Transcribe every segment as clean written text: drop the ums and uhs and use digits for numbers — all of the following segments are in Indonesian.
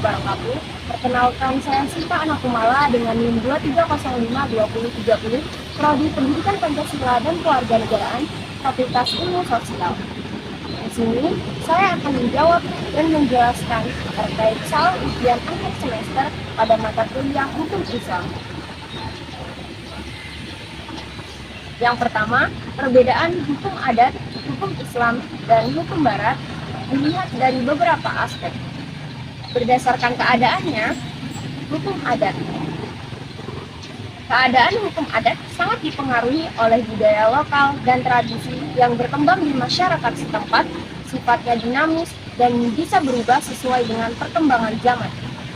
wabarakatuh. Perkenalkan, saya Sita Anak Kumala dengan NIM 23052030, Prodi Pendidikan Pancasila dan Kewarganegaraan, Fakultas Ilmu Sosial. Di sini, saya akan menjawab dan menjelaskan terkait soal ujian akhir semester pada mata kuliah Hukum Islam. Yang pertama, perbedaan hukum adat, hukum Islam, dan hukum Barat dilihat dari beberapa aspek. Berdasarkan keadaannya, hukum adat. Keadaan hukum adat sangat dipengaruhi oleh budaya lokal dan tradisi yang berkembang di masyarakat setempat, sifatnya dinamis dan bisa berubah sesuai dengan perkembangan zaman.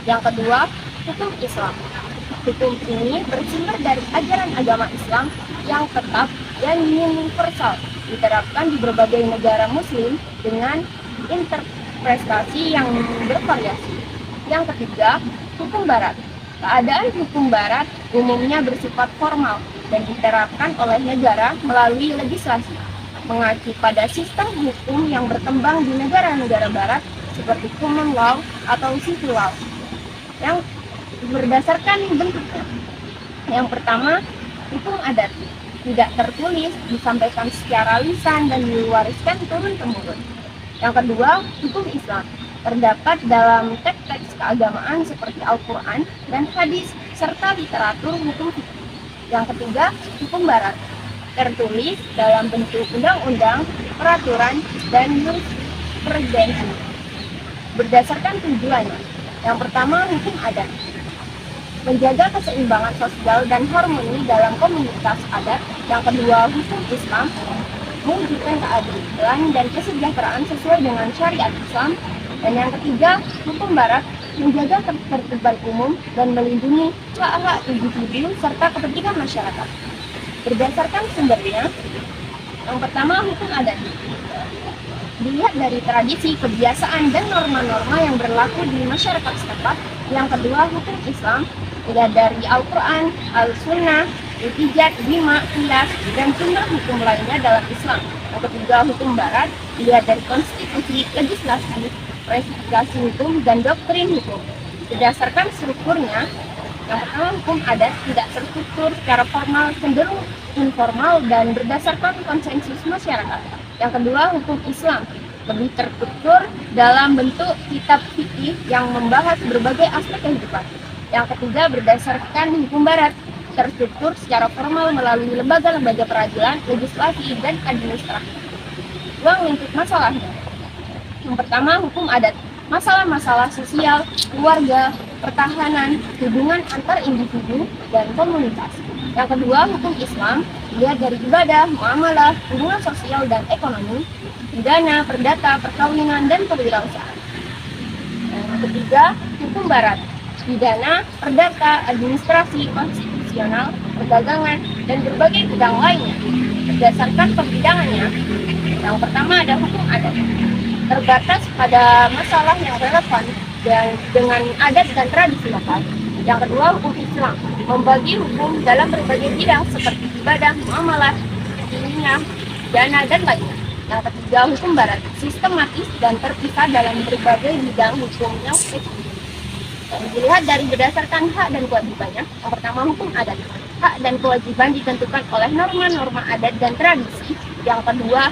Yang kedua, hukum Islam. Hukum ini bersumber dari ajaran agama Islam yang tetap dan universal, diterapkan di berbagai negara muslim dengan interpretasi yang bervariasi. Yang ketiga, hukum Barat. Keadaan hukum Barat umumnya bersifat formal dan diterapkan oleh negara melalui legislasi, mengacu pada sistem hukum yang berkembang di negara-negara Barat seperti common law atau civil law yang berdasarkan bentuknya. Yang pertama, hukum adat. Tidak tertulis, disampaikan secara lisan dan diwariskan turun-temurun. Yang kedua, hukum Islam. Terdapat dalam teks-teks keagamaan seperti Al-Quran dan hadis, serta literatur hukum fikih. Yang ketiga, hukum Barat. Tertulis dalam bentuk undang-undang, peraturan, dan jurisprudensi. Berdasarkan tujuannya. Yang pertama, hukum adat. Menjaga keseimbangan sosial dan harmoni dalam komunitas adat. Yang kedua, hukum Islam. Mewujudkan keadilan dan kesejahteraan sesuai dengan syariat Islam. Dan yang ketiga, hukum Barat. Menjaga ketertiban umum dan melindungi hak-hak individu serta kepentingan masyarakat. Berdasarkan sumbernya, yang pertama, hukum adat. Dilihat dari tradisi, kebiasaan, dan norma-norma yang berlaku di masyarakat setempat. Yang kedua, hukum Islam. Dilihat dari Al-Quran, Al-Sunnah, Ijtihad, Ijma', Qiyas, dan sunnah hukum lainnya dalam Islam. Yang ketiga, hukum Barat. Dilihat dari konstitusi, legislasi, klasifikasi hukum, dan doktrin hukum. Berdasarkan strukturnya, yang pertama, hukum adat tidak terstruktur secara formal, cenderung informal, dan berdasarkan konsensus masyarakat. Yang kedua, hukum Islam lebih terstruktur dalam bentuk kitab fikih yang membahas berbagai aspek kehidupan. Yang ketiga, berdasarkan hukum Barat, terstruktur secara formal melalui lembaga-lembaga peradilan, legislasi, dan administrasi. Ruang lingkup masalahnya. Yang pertama, hukum adat. Masalah-masalah sosial, keluarga, pertahanan, hubungan antar individu, dan komunitas. Yang kedua, hukum Islam. Dilihat dari ibadah, muamalah, hubungan sosial dan ekonomi, pidana, perdata, perkawinan, dan kewirausahaan. Yang ketiga, hukum Barat. Pidana, perdata, administrasi, konstitusional, perdagangan, dan berbagai bidang lainnya. Berdasarkan pembidangannya, yang pertama ada hukum adat. Terbatas pada masalah yang relevan dan dengan adat dan tradisi lokal. Yang kedua, hukum Islam. Membagi hukum dalam berbagai bidang seperti ibadah, muamalah, ilmiah, dana, dan lainnya. Yang ketiga, hukum Barat. Sistematis dan terpisah dalam berbagai bidang hukum yang spesifik. Dan dilihat dari berdasarkan hak dan kewajibannya. Yang pertama, hukum adat. Hak dan kewajiban ditentukan oleh norma-norma adat dan tradisi. Yang kedua,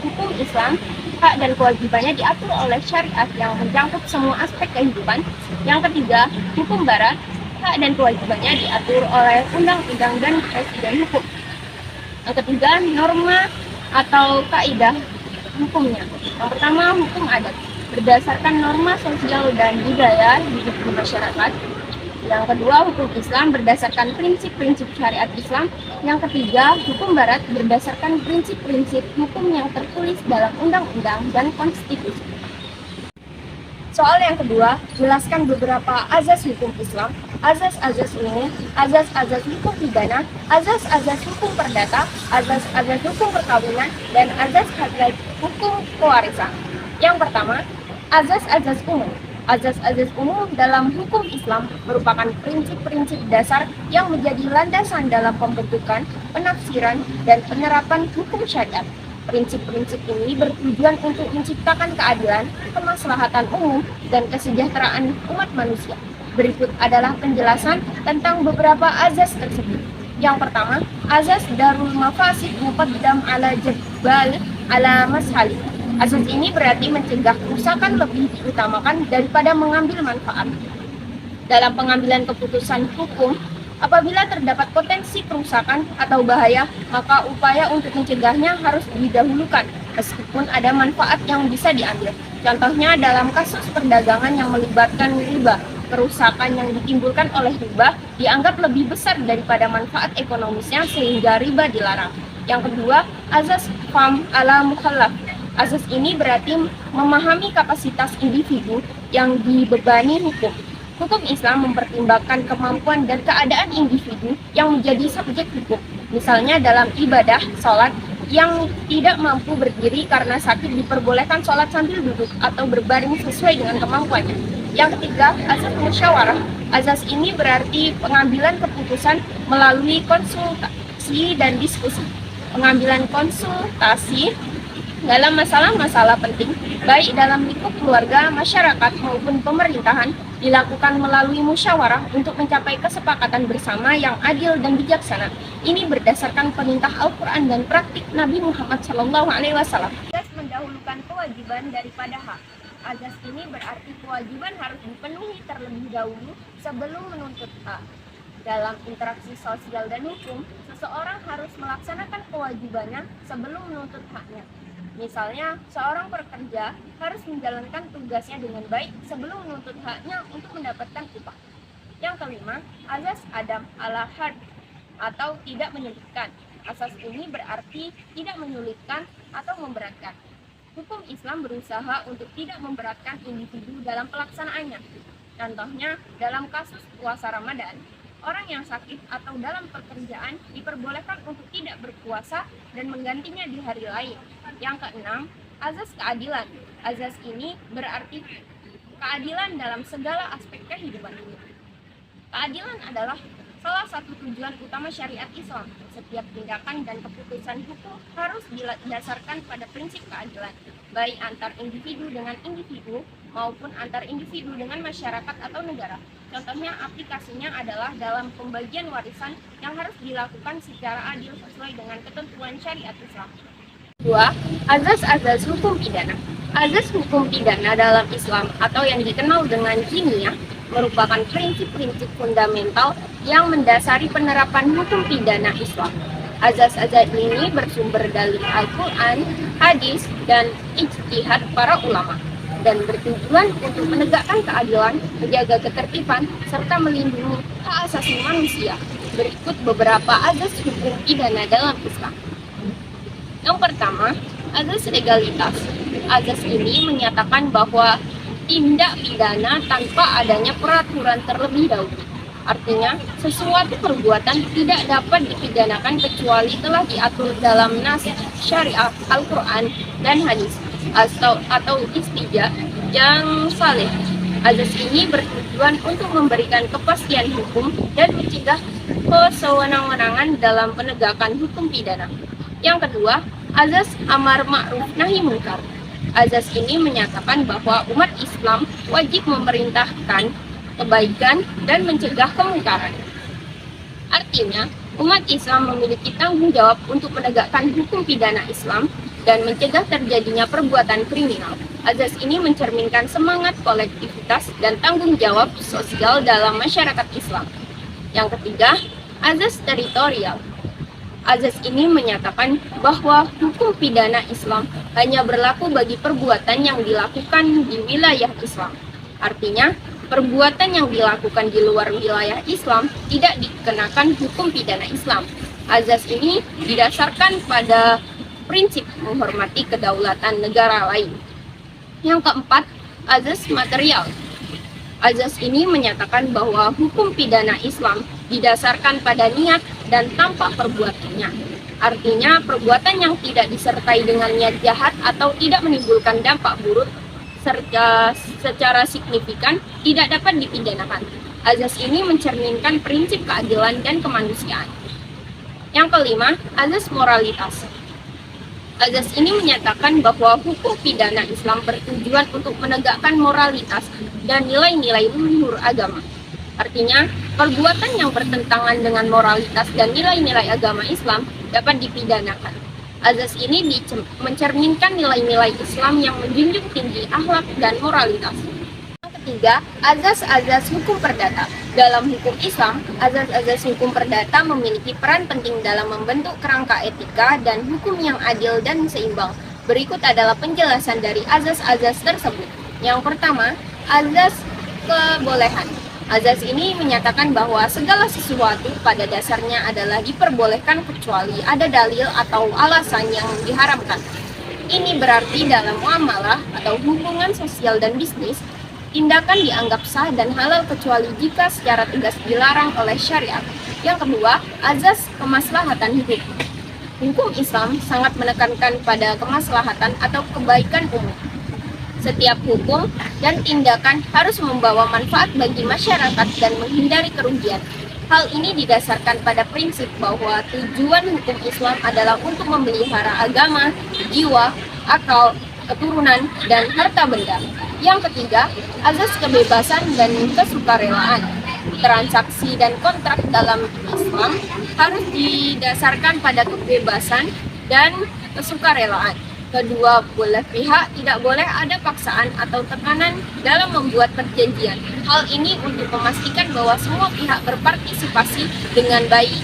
hukum Islam. Hak dan kewajibannya diatur oleh syariat yang mencakup semua aspek kehidupan. Yang ketiga, hukum Barat. Hak dan kewajibannya diatur oleh undang-undang dan presiden hukum. Yang ketiga, norma atau kaidah hukumnya. Yang pertama, hukum adat. Berdasarkan norma sosial dan budaya hidup di masyarakat. Yang kedua, hukum Islam berdasarkan prinsip-prinsip syariat Islam. Yang ketiga, hukum Barat berdasarkan prinsip-prinsip hukum yang tertulis dalam undang-undang dan konstitusi. Soal yang kedua, jelaskan beberapa azas hukum Islam, azas-azas umum, azas-azas hukum pidana, azas-azas hukum perdata, azas-azas hukum perkawinan, dan azas-azas hukum pewarisan. Yang pertama, azas-azas umum. Azas-azas umum dalam hukum Islam merupakan prinsip-prinsip dasar yang menjadi landasan dalam pembentukan, penafsiran, dan penerapan hukum syariat. Prinsip-prinsip ini bertujuan untuk menciptakan keadilan, kemaslahatan umum, dan kesejahteraan umat manusia. Berikut adalah penjelasan tentang beberapa azas tersebut. Yang pertama, azas darul mafasid muqaddam ala jabal ala mashali. Azas ini berarti mencegah kerusakan lebih diutamakan daripada mengambil manfaat. Dalam pengambilan keputusan hukum, apabila terdapat potensi kerusakan atau bahaya, maka upaya untuk mencegahnya harus didahulukan, meskipun ada manfaat yang bisa diambil. Contohnya dalam kasus perdagangan yang melibatkan riba, kerusakan yang ditimbulkan oleh riba dianggap lebih besar daripada manfaat ekonomisnya sehingga riba dilarang. Yang kedua, azas faham ala mukhallaf. Azas ini berarti memahami kapasitas individu yang dibebani hukum. Hukum Islam mempertimbangkan kemampuan dan keadaan individu yang menjadi subjek hukum. Misalnya dalam ibadah, sholat, yang tidak mampu berdiri karena sakit diperbolehkan sholat sambil duduk atau berbaring sesuai dengan kemampuannya. Yang ketiga, azas musyawarah. Azas ini berarti pengambilan keputusan melalui konsultasi dan diskusi. Pengambilan konsultasi dalam masalah-masalah penting, baik dalam lingkup keluarga, masyarakat, maupun pemerintahan, dilakukan melalui musyawarah untuk mencapai kesepakatan bersama yang adil dan bijaksana. Ini berdasarkan perintah Al-Quran dan praktik Nabi Muhammad SAW. Azas mendahulukan kewajiban daripada hak. Azas ini berarti kewajiban harus dipenuhi terlebih dahulu sebelum menuntut hak. Dalam interaksi sosial dan hukum, seseorang harus melaksanakan kewajibannya sebelum menuntut haknya. Misalnya, seorang pekerja harus menjalankan tugasnya dengan baik sebelum menuntut haknya untuk mendapatkan upah. Yang kelima, azas adam ala had atau tidak menyulitkan. Asas ini berarti tidak menyulitkan atau memberatkan. Hukum Islam berusaha untuk tidak memberatkan individu dalam pelaksanaannya. Contohnya, dalam kasus puasa Ramadan, orang yang sakit atau dalam pekerjaan diperbolehkan untuk tidak berpuasa dan menggantinya di hari lain. Yang keenam, azas keadilan. Azas ini berarti keadilan dalam segala aspek kehidupan ini. Keadilan adalah salah satu tujuan utama syariat Islam. Setiap tindakan dan keputusan hukum harus didasarkan pada prinsip keadilan, baik antar individu dengan individu maupun antar individu dengan masyarakat atau negara. Contohnya aplikasinya adalah dalam pembagian warisan yang harus dilakukan secara adil sesuai dengan ketentuan syariat Islam. 2. Azas-azas hukum pidana. Azas hukum pidana dalam Islam atau yang dikenal dengan jiniyah merupakan prinsip-prinsip fundamental yang mendasari penerapan hukum pidana Islam. Azas-azas ini bersumber dari Al-Quran, hadis, dan ijtihad para ulama, dan bertujuan untuk menegakkan keadilan, menjaga ketertiban, serta melindungi hak asasi manusia. Berikut beberapa azas hukum pidana dalam Islam. Yang pertama, azas legalitas. Azas ini menyatakan bahwa tindak pidana tanpa adanya peraturan terlebih dahulu. Artinya, sesuatu perbuatan tidak dapat dipidanakan kecuali telah diatur dalam nas syariat Al-Quran dan hadis atau istijah yang saleh. Azas ini bertujuan untuk memberikan kepastian hukum dan mencegah kesewenang-wenangan dalam penegakan hukum pidana. Yang kedua, azas amar ma'ruf nahi munkar. Azas ini menyatakan bahwa umat Islam wajib memerintahkan kebaikan dan mencegah kemungkaran. Artinya, umat Islam memiliki tanggung jawab untuk menegakkan hukum pidana Islam dan mencegah terjadinya perbuatan kriminal. Azas ini mencerminkan semangat kolektivitas dan tanggung jawab sosial dalam masyarakat Islam. Yang ketiga, azas teritorial. Azas ini menyatakan bahwa hukum pidana Islam hanya berlaku bagi perbuatan yang dilakukan di wilayah Islam. Artinya, perbuatan yang dilakukan di luar wilayah Islam tidak dikenakan hukum pidana Islam. Azas ini didasarkan pada prinsip menghormati kedaulatan negara lain. Yang keempat, azas material. Azas ini menyatakan bahwa hukum pidana Islam didasarkan pada niat dan tanpa perbuatannya. Artinya, perbuatan yang tidak disertai dengan niat jahat atau tidak menimbulkan dampak buruk secara signifikan tidak dapat dipidanakan. Azas ini mencerminkan prinsip keadilan dan kemanusiaan. Yang kelima, azas moralitas. Azas ini menyatakan bahwa hukum pidana Islam bertujuan untuk menegakkan moralitas dan nilai-nilai luhur agama. Artinya, perbuatan yang bertentangan dengan moralitas dan nilai-nilai agama Islam dapat dipidanakan. Azas ini mencerminkan nilai-nilai Islam yang menjunjung tinggi akhlak dan moralitas. Ketiga, azas-azas hukum perdata. Dalam hukum Islam, azas-azas hukum perdata memiliki peran penting dalam membentuk kerangka etika dan hukum yang adil dan seimbang. Berikut adalah penjelasan dari azas-azas tersebut. Yang pertama, azas kebolehan. Azas ini menyatakan bahwa segala sesuatu pada dasarnya adalah diperbolehkan kecuali ada dalil atau alasan yang diharamkan. Ini berarti dalam muamalah atau hubungan sosial dan bisnis, tindakan dianggap sah dan halal kecuali jika secara tegas dilarang oleh syariat. Yang kedua, azas kemaslahatan hidup. Hukum Islam sangat menekankan pada kemaslahatan atau kebaikan umum. Setiap hukum dan tindakan harus membawa manfaat bagi masyarakat dan menghindari kerugian. Hal ini didasarkan pada prinsip bahwa tujuan hukum Islam adalah untuk memelihara agama, jiwa, akal, keturunan, dan harta benda. Yang ketiga, azas kebebasan dan kesukarelaan. Transaksi dan kontrak dalam Islam harus didasarkan pada kebebasan dan kesukarelaan. Kedua belah pihak tidak boleh ada paksaan atau tekanan dalam membuat perjanjian. Hal ini untuk memastikan bahwa semua pihak berpartisipasi dengan baik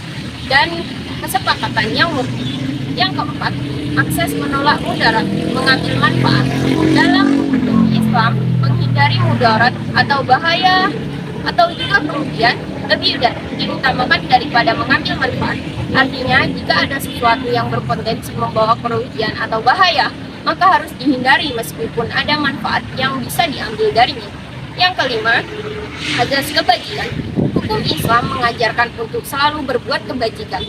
dan kesepakatan yang murni. Yang keempat, akses menolak mudarat, mengambil manfaat. Dalam hukum Islam, menghindari mudarat atau bahaya atau juga kerugian lebih diutamakan daripada mengambil manfaat. Artinya, jika ada sesuatu yang berpotensi membawa kerugian atau bahaya, maka harus dihindari meskipun ada manfaat yang bisa diambil darinya. Yang kelima, azas kebajikan. Hukum Islam mengajarkan untuk selalu berbuat kebajikan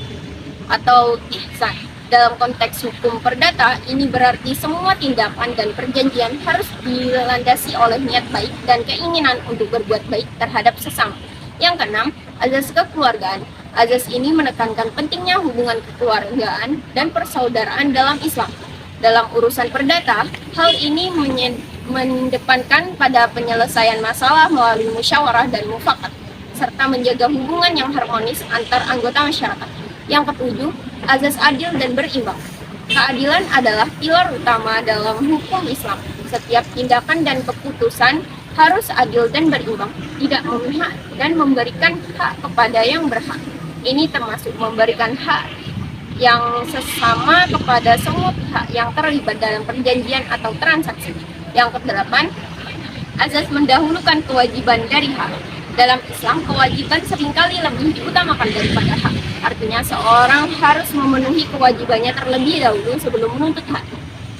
atau ihsan. Dalam konteks hukum perdata, ini berarti semua tindakan dan perjanjian harus dilandasi oleh niat baik dan keinginan untuk berbuat baik terhadap sesama. Yang keenam, azas kekeluargaan. Azas ini menekankan pentingnya hubungan kekeluargaan dan persaudaraan dalam Islam. Dalam urusan perdata, hal ini mendepankan pada penyelesaian masalah melalui musyawarah dan mufakat, serta menjaga hubungan yang harmonis antar anggota masyarakat. Yang ketujuh, azas adil dan berimbang. Keadilan adalah pilar utama dalam hukum Islam. Setiap tindakan dan keputusan harus adil dan berimbang, tidak memihak dan memberikan hak kepada yang berhak. Ini termasuk memberikan hak yang sesama kepada semua pihak yang terlibat dalam perjanjian atau transaksi. Yang kedelapan, azas mendahulukan kewajiban dari hak. Dalam Islam, kewajiban seringkali lebih diutamakan daripada hak. Artinya, seorang harus memenuhi kewajibannya terlebih dahulu sebelum menuntut hak.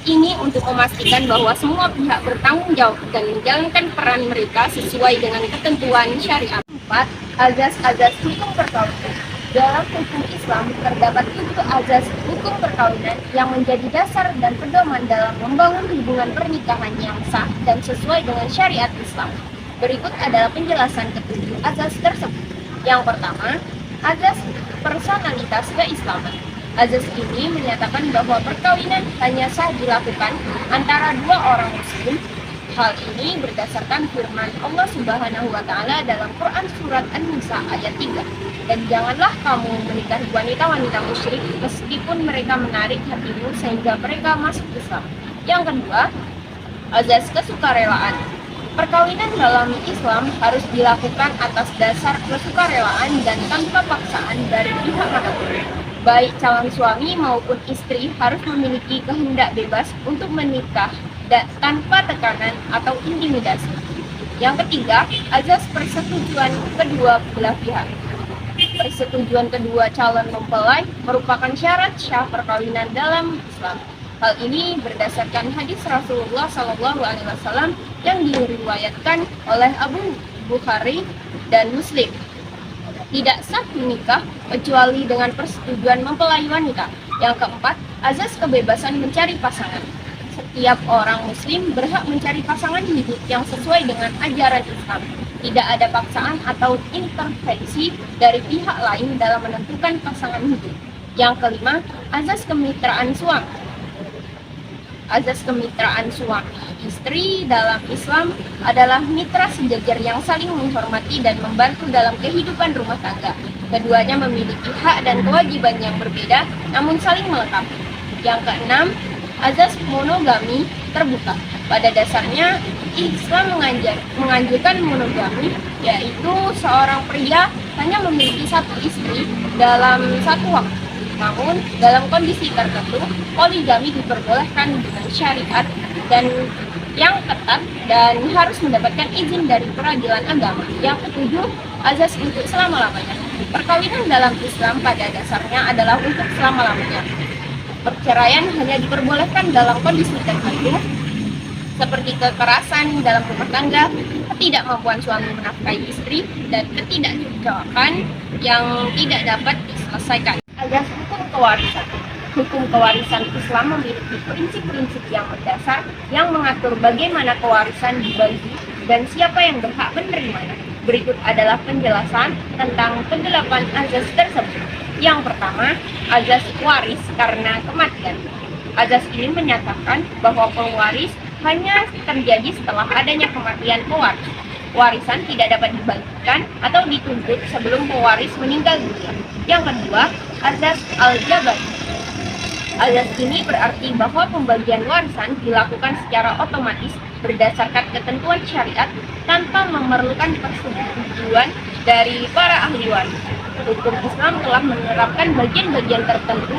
Ini untuk memastikan bahwa semua pihak bertanggung jawab dan menjalankan peran mereka sesuai dengan ketentuan syariat. 4. Azas-azas hukum perkawinan. Dalam hukum Islam terdapat 7 azas hukum perkawinan yang menjadi dasar dan pedoman dalam membangun hubungan pernikahan yang sah dan sesuai dengan syariat Islam. Berikut adalah penjelasan ketujuh azas tersebut. Yang pertama, azas personalitas keislaman. Azas ini menyatakan bahwa perkawinan hanya sah dilakukan antara dua orang muslim. Hal ini berdasarkan firman Allah Subhanahu wa taala dalam Quran surat An-Nisa ayat 3. Dan janganlah kamu menikahi wanita-wanita musyrik meskipun mereka menarik hatimu sehingga mereka masuk Islam. Yang kedua, azas kesukarelaan. Perkawinan dalam Islam harus dilakukan atas dasar kesukarelaan dan tanpa paksaan dari pihak manapun. Baik calon suami maupun istri harus memiliki kehendak bebas untuk menikah tanpa tekanan atau intimidasi. Yang ketiga, azas persetujuan kedua belah pihak. Persetujuan kedua calon mempelai merupakan syarat sah perkawinan dalam Islam. Hal ini berdasarkan hadis Rasulullah SAW yang diriwayatkan oleh Abu Bukhari dan Muslim. Tidak sah menikah kecuali dengan persetujuan mempelai wanita. Yang keempat, azas kebebasan mencari pasangan. Setiap orang muslim berhak mencari pasangan hidup yang sesuai dengan ajaran Islam. Tidak ada paksaan atau intervensi dari pihak lain dalam menentukan pasangan hidup. Yang kelima, azas kemitraan suami. Azas kemitraan suami istri dalam Islam adalah mitra sejajar yang saling menghormati dan membantu dalam kehidupan rumah tangga. Keduanya memiliki hak dan kewajiban yang berbeda, namun saling melengkapi. Yang keenam, azas monogami terbuka. Pada dasarnya, Islam menganjurkan monogami, yaitu seorang pria hanya memiliki satu istri dalam satu waktu. Namun, dalam kondisi tertentu, poligami diperbolehkan dengan syariat dan yang ketat dan harus mendapatkan izin dari peradilan agama. Yang ketujuh, azas untuk selama-lamanya. Perkawinan dalam Islam pada dasarnya adalah untuk selama-lamanya. Perceraian hanya diperbolehkan dalam kondisi tertentu, seperti kekerasan dalam rumah tangga, ketidakmampuan suami menafkahi istri, dan ketidakcocokan yang tidak dapat diselesaikan. Azas hukum kewarisan. Hukum kewarisan Islam memiliki prinsip-prinsip yang mendasar yang mengatur bagaimana kewarisan dibagi dan siapa yang berhak menerimanya. Berikut adalah penjelasan tentang kedelapan azas tersebut. Yang pertama, azas waris karena kematian. Azas ini menyatakan bahwa pewaris hanya terjadi setelah adanya kematian pewaris. Warisan tidak dapat dibagikan atau dituntut sebelum pewaris meninggal dunia. Yang kedua, azas al-jabari. Azas ini berarti bahwa pembagian warisan dilakukan secara otomatis berdasarkan ketentuan syariat tanpa memerlukan persetujuan dari para ahli waris. Hukum Islam telah menerapkan bagian-bagian tertentu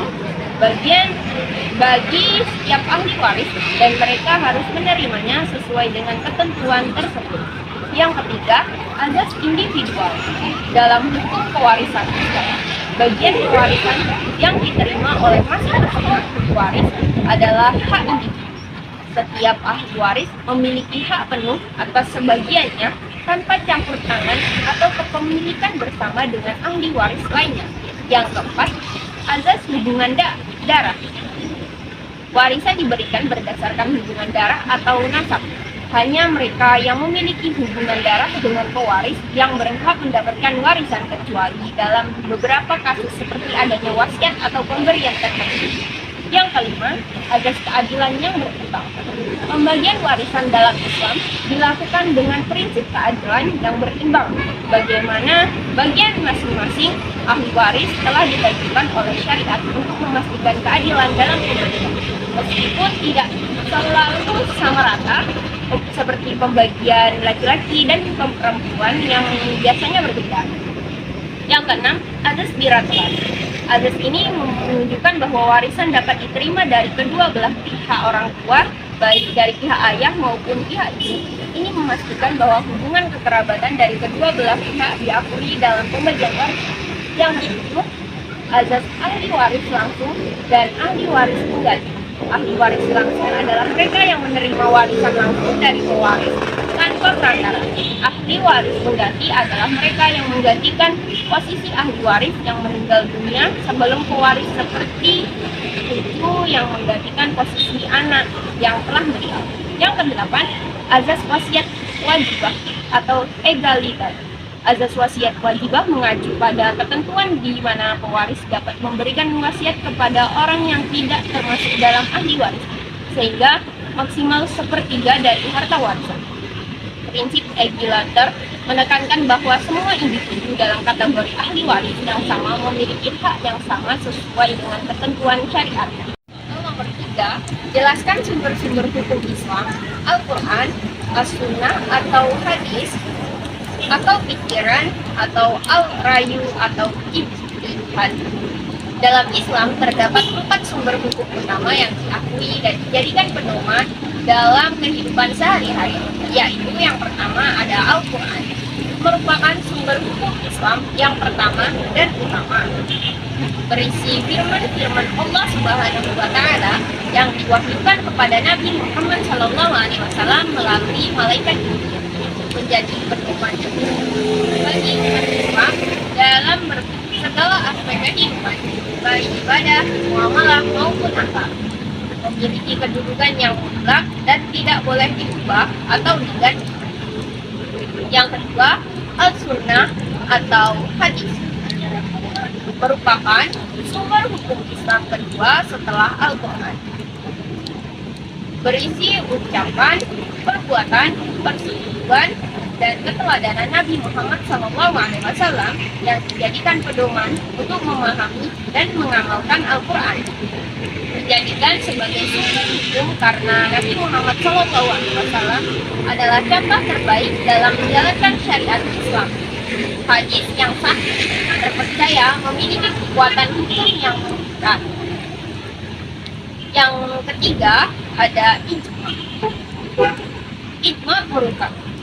bagi setiap ahli waris dan mereka harus menerimanya sesuai dengan ketentuan tersebut. Yang ketiga, azas individual. Dalam hukum kewarisan Islam, bagian kewarisan yang diterima oleh masing-masing ahli waris adalah hak individu. Setiap ahli waris memiliki hak penuh atas sebagiannya tanpa campur tangan atau kepemilikan bersama dengan ahli waris lainnya. Yang keempat, azas hubungan darah. Warisan diberikan berdasarkan hubungan darah atau nasab. Hanya mereka yang memiliki hubungan darah dengan pewaris yang berhak mendapatkan warisan, kecuali dalam beberapa kasus seperti adanya wasiat atau pemberian tertentu. Yang kelima, azas keadilan yang berkembang. Pembagian warisan dalam Islam dilakukan dengan prinsip keadilan yang berimbang. Bagaimana bagian masing-masing ahli waris telah dibagikan oleh syariat untuk memastikan keadilan dalam pembagian. Meskipun tidak selalu sama rata, seperti pembagian laki-laki dan perempuan yang biasanya berbeda. Yang keenam, azas bilateral. Azas ini menunjukkan bahwa warisan dapat diterima dari kedua belah pihak orang tua, baik dari pihak ayah maupun pihak ibu. Ini memastikan bahwa hubungan kekerabatan dari kedua belah pihak diakui dalam pembagian warisan. Yang ketujuh, azas ahli waris langsung dan ahli waris pengganti. Ahli waris langsung adalah mereka yang menerima warisan langsung dari pewaris tanpa perantara. Ahli waris pengganti adalah mereka yang menggantikan posisi ahli waris yang meninggal dunia sebelum pewaris, seperti itu yang menggantikan posisi anak yang telah meninggal. Yang kedelapan, azas wasiat wajibah atau egalitas. Azas wasiat wajibah mengacu pada ketentuan di mana pewaris dapat memberikan wasiat kepada orang yang tidak termasuk dalam ahli waris, sehingga maksimal sepertiga dari harta warisan. Prinsip egalitas menekankan bahwa semua individu dalam kategori ahli waris yang sama memiliki hak yang sama sesuai dengan ketentuan syariat. Nomor 3, jelaskan sumber-sumber hukum Islam, Al-Quran, As-Sunnah atau hadis, atau pikiran, atau al-rayu, atau ijtihad. Dalam Islam terdapat 4 sumber hukum utama yang diakui dan dijadikan pedoman dalam kehidupan sehari-hari, yaitu yang pertama ada Al-Quran, merupakan sumber hukum Islam yang pertama dan utama, berisi firman-firman Allah Subhanahu wa Ta'ala yang diwahyukan kepada Nabi Muhammad SAW melalui malaikat Jibril, menjadi pedoman bagi umat Islam dalam segala aspek kehidupan, baik ibadah, muamalah maupun akhlak. Memiliki kedudukan yang mutlak dan tidak boleh diubah atau diganti. Yang kedua, Al-Sunnah atau hadis, merupakan sumber hukum Islam kedua setelah Al-Quran. berisi ucapan, perbuatan, persetujuan, dan keteladanan Nabi Muhammad SAW yang dijadikan pedoman untuk memahami dan mengamalkan Al-Quran. Dijadikan sebagai sumber hukum karena Nabi Muhammad SAW adalah contoh terbaik dalam menjalankan syariat Islam. Hadis yang sahih terpercaya memiliki kekuatan hukum yang mengikat. Yang ketiga ada ijma. Ijma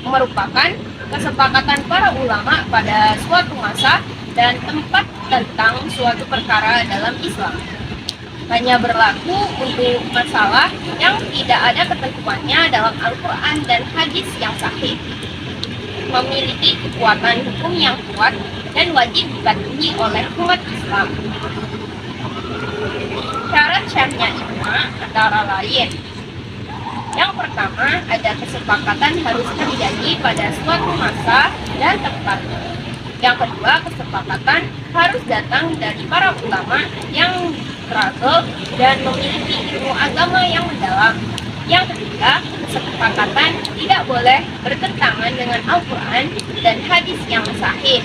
merupakan kesepakatan para ulama pada suatu masa dan tempat tentang suatu perkara dalam Islam. Hanya berlaku untuk masalah yang tidak ada ketentuannya dalam Al-Quran dan hadis yang sahih. Memiliki kekuatan hukum yang kuat dan wajib dipatuhi oleh umat Islam. Syarat syar'nya ijma antara lain. Yang pertama, ada kesepakatan harus terjadi pada suatu masa dan tempat. Yang kedua, kesepakatan harus datang dari para ulama yang beragam dan memiliki ilmu agama yang mendalam. Yang ketiga, kesepakatan tidak boleh bertentangan dengan Al-Quran dan hadis yang sahih.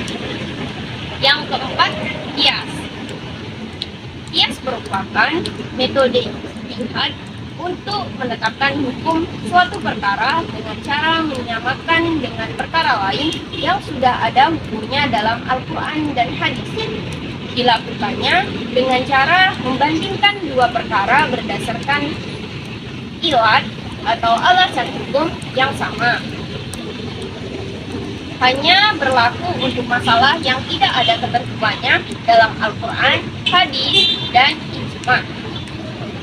Yang keempat, qiyas. Qiyas merupakan metode ijtihad untuk menetapkan hukum suatu perkara dengan cara menyamakan dengan perkara lain yang sudah ada hukumnya dalam Al-Quran dan hadis. Dilakukannya dengan cara membandingkan dua perkara berdasarkan ilat atau alasan hukum yang sama. Hanya berlaku untuk masalah yang tidak ada ketentuannya dalam Al-Quran, hadis, dan ijma.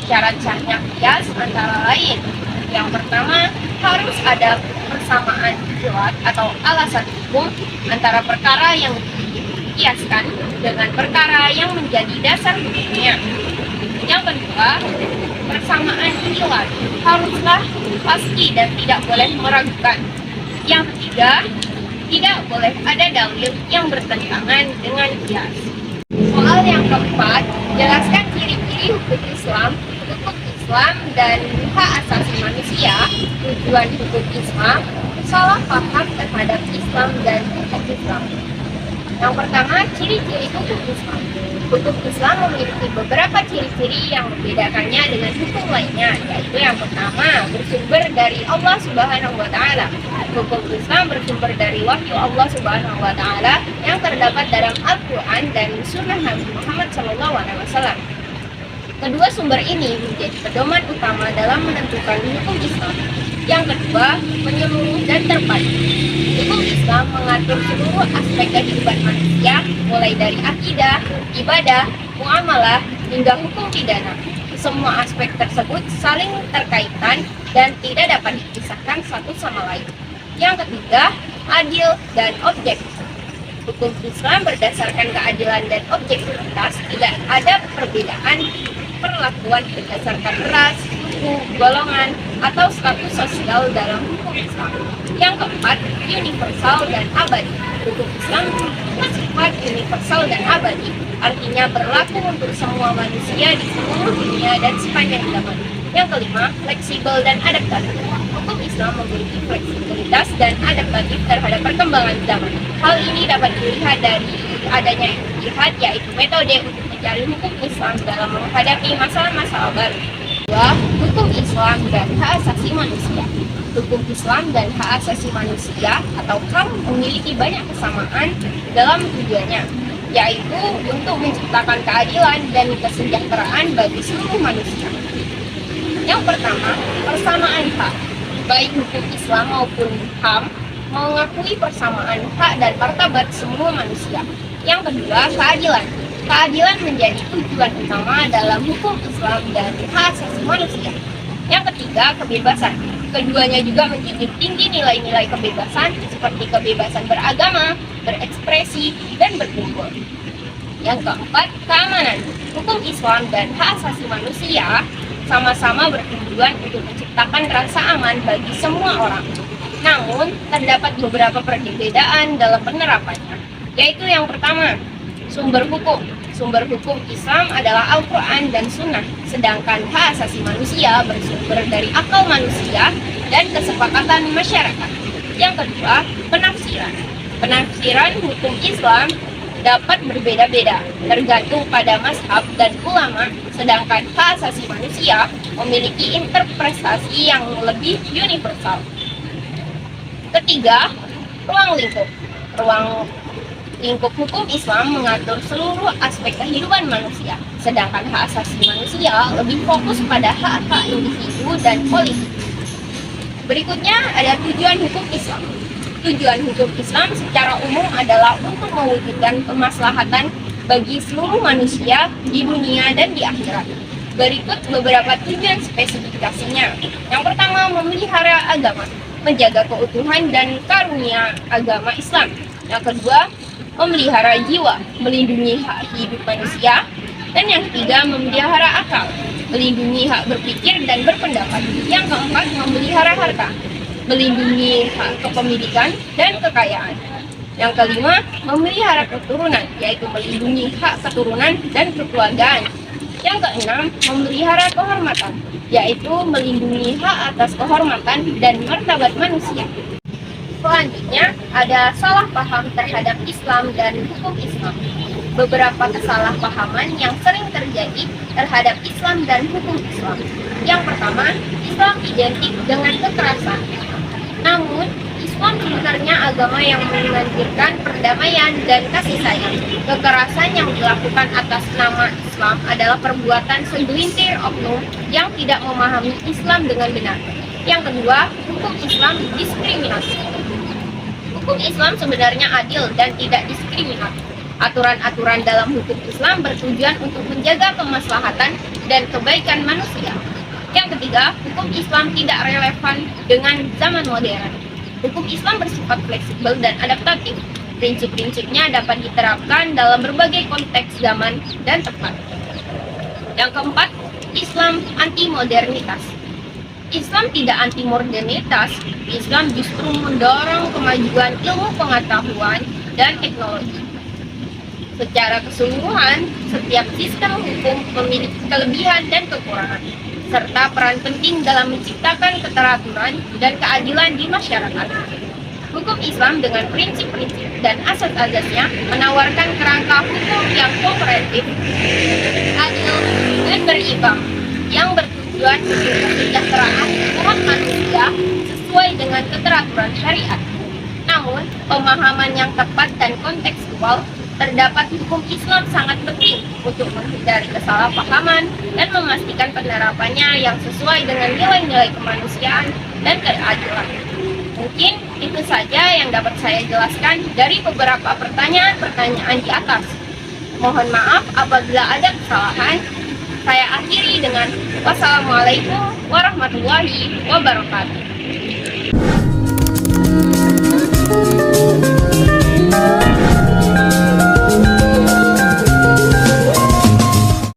Syarat-syaratnya qiyas antara lain. Yang pertama, harus ada persamaan ilat atau alasan hukum antara perkara yang dikiaskan dengan perkara yang menjadi dasar hukumnya. Yang kedua, persamaan ilat haruslah pasti dan tidak boleh meragukan. Yang ketiga, tidak boleh ada dalil yang bertentangan dengan qiyas. Soal yang keempat, jelaskan ciri-ciri hukum Islam dan hak asasi manusia. Tujuan hukum Islam, salah paham terhadap Islam dan hukum Islam. Yang pertama, ciri-ciri hukum Islam. Hukum Islam memiliki beberapa ciri-ciri yang membedakannya dengan hukum lainnya, yaitu yang pertama, bersumber dari Allah Subhanahu wa Ta'ala. Hukum Islam bersumber dari wahyu Allah Subhanahu wa Ta'ala yang terdapat dalam Al-Quran dan Sunnah Nabi Muhammad SAW. Kedua sumber ini menjadi pedoman utama dalam menentukan hukum Islam. Yang kedua, menyeluruh dan terpadu. Hukum Islam mengatur seluruh aspek kehidupan manusia, mulai dari akidah, ibadah, muamalah, hingga hukum pidana. Semua aspek tersebut saling terkaitan dan tidak dapat dipisahkan satu sama lain. Yang ketiga, adil dan objektif. Hukum Islam berdasarkan keadilan dan objektivitas, tidak ada perbedaan perlakuan berdasarkan ras, suku, golongan, atau status sosial dalam hukum Islam. Yang keempat, universal dan abadi. Hukum Islam bersifat universal dan abadi, artinya berlaku untuk semua manusia di seluruh dunia dan sepanjang zaman. Yang kelima, fleksibel dan adaptatif. Hukum Islam memiliki fleksibilitas dan adaptatif terhadap perkembangan zaman. Hal ini dapat dilihat dari adanya ijtihad, yaitu metode untuk mencari hukum Islam dalam menghadapi masalah-masalah baru. Dua, hukum Islam dan hak asasi manusia. Hukum Islam dan hak asasi manusia atau HAM memiliki banyak kesamaan dalam tujuannya, yaitu untuk menciptakan keadilan dan kesejahteraan bagi seluruh manusia. Yang pertama, persamaan hak. Baik hukum Islam maupun HAM mengakui persamaan hak dan martabat semua manusia. Yang kedua, keadilan. Keadilan menjadi tujuan utama dalam hukum Islam dan hak asasi manusia. Yang ketiga, kebebasan. Keduanya juga menjunjung tinggi nilai-nilai kebebasan seperti kebebasan beragama, berekspresi, dan berkumpul. Yang keempat, keamanan. Hukum Islam dan hak asasi manusia sama-sama bertujuan untuk menciptakan rasa aman bagi semua orang. Namun, terdapat beberapa perbedaan dalam penerapannya, yaitu yang pertama, Sumber hukum. Sumber hukum Islam adalah Al-Quran dan Sunnah, sedangkan hak asasi manusia bersumber dari akal manusia dan kesepakatan masyarakat. Yang kedua, penafsiran. Penafsiran hukum Islam dapat berbeda-beda, tergantung pada mazhab dan ulama, sedangkan hak asasi manusia memiliki interpretasi yang lebih universal. Ketiga, ruang lingkup. Ruang lingkup hukum Islam mengatur seluruh aspek kehidupan manusia, sedangkan hak asasi manusia lebih fokus pada hak-hak individu dan politik. Berikutnya ada tujuan hukum Islam. Tujuan hukum Islam secara umum adalah untuk mewujudkan kemaslahatan bagi seluruh manusia di dunia dan di akhirat. Berikut beberapa tujuan spesifikasinya. Yang pertama, memelihara agama, menjaga keutuhan dan karunia agama Islam. Yang kedua, memelihara jiwa, melindungi hak hidup manusia. Dan yang ketiga, memelihara akal, melindungi hak berpikir dan berpendapat. Yang keempat, memelihara harta, melindungi hak kepemilikan dan kekayaan. Yang kelima, memelihara keturunan, yaitu melindungi hak keturunan dan kekeluargaan. Yang keenam, memelihara kehormatan, yaitu melindungi hak atas kehormatan dan martabat manusia. Selanjutnya, ada salah paham terhadap Islam dan hukum Islam. Beberapa kesalahpahaman yang sering terjadi terhadap Islam dan hukum Islam. Yang pertama, Islam identik dengan kekerasan. Namun, Islam sebenarnya agama yang menganjurkan perdamaian dan kasih sayang. Kekerasan yang dilakukan atas nama Islam adalah perbuatan segelintir oknum yang tidak memahami Islam dengan benar. Yang kedua, hukum Islam diskriminatif. Hukum Islam sebenarnya adil dan tidak diskriminatif. Aturan-aturan dalam hukum Islam bertujuan untuk menjaga kemaslahatan dan kebaikan manusia. Yang ketiga, hukum Islam tidak relevan dengan zaman modern. Hukum Islam bersifat fleksibel dan adaptatif. Prinsip-prinsipnya dapat diterapkan dalam berbagai konteks zaman dan tempat. Yang keempat, Islam anti-modernitas. Islam tidak anti-modernitas. Islam justru mendorong kemajuan ilmu pengetahuan dan teknologi. Secara keseluruhan, setiap sistem hukum memiliki kelebihan dan kekurangan, serta peran penting dalam menciptakan keteraturan dan keadilan di masyarakat. Hukum Islam dengan prinsip-prinsip dan asas-asasnya menawarkan kerangka hukum yang kooperatif, adil, dan berimbang, yang bertujuan untuk kesejahteraan umat manusia sesuai dengan keteraturan syariat. Namun, pemahaman yang tepat dan kontekstual terdapat hukum Islam sangat penting untuk menghindari kesalahpahaman dan memastikan penerapannya yang sesuai dengan nilai-nilai kemanusiaan dan keadilan. Mungkin itu saja yang dapat saya jelaskan dari beberapa pertanyaan di atas. Mohon maaf apabila ada kesalahan. Saya akhiri dengan wassalamualaikum warahmatullahi wabarakatuh.